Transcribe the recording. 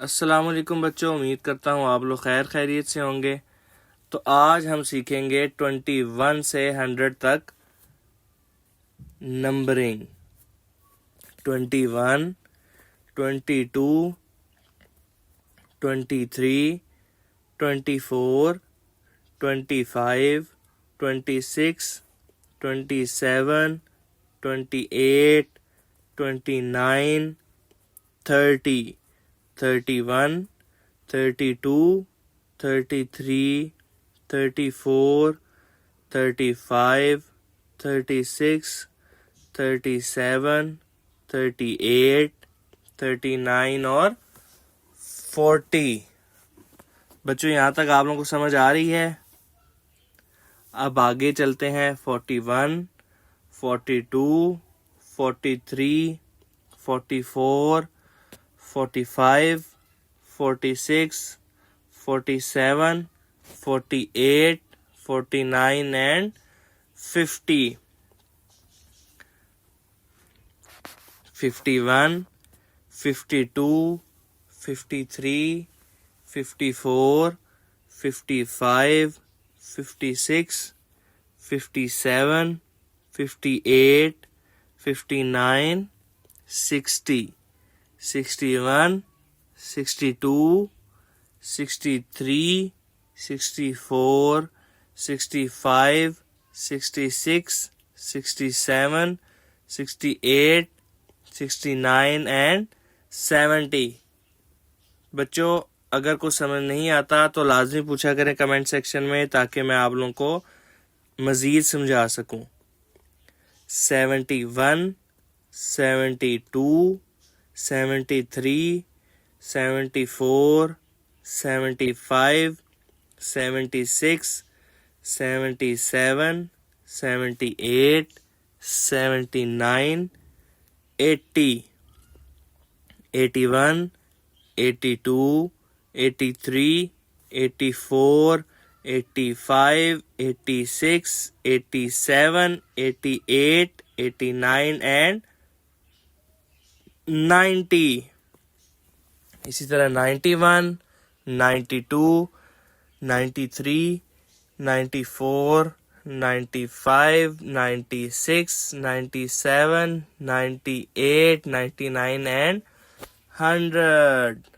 السلام علیکم بچوں، امید کرتا ہوں آپ لوگ خیریت سے ہوں گے۔ تو آج ہم سیکھیں گے 21 سے 100 تک نمبرنگ۔ 21، 22، 23، 24، 25، 26، 27، 28، 29، 30، 31، 32، 33، 34، 35، 36، 37، 38، 39 اور 40۔ بچوں یہاں تک آپ لوگوں کو سمجھ آ رہی ہے؟ اب آگے چلتے ہیں۔ 41، 42، 43، 44، 45، 46، 47، 48، 49 and 50۔ 51، 52، 53، 54، 55، 56، 57، 58، 59، 60، 61، 62، 63، 64، 65، 66، 67، 68، 69 and 70۔ بچوں اگر کچھ سمجھ نہیں آتا تو لازمی پوچھا کریں کمنٹ سیکشن میں، تاکہ میں آپ لوگوں کو مزید سمجھا سکوں۔ 71، 72، 73، 74، 75، 76، 77، 78، 79، 80، 81، 82، 83، 84، 85، 86، 87، 88، 89 and 90۔ اسی طرح 91، 92، 93، 94، 95، 96، 97، 98، 99 and 100۔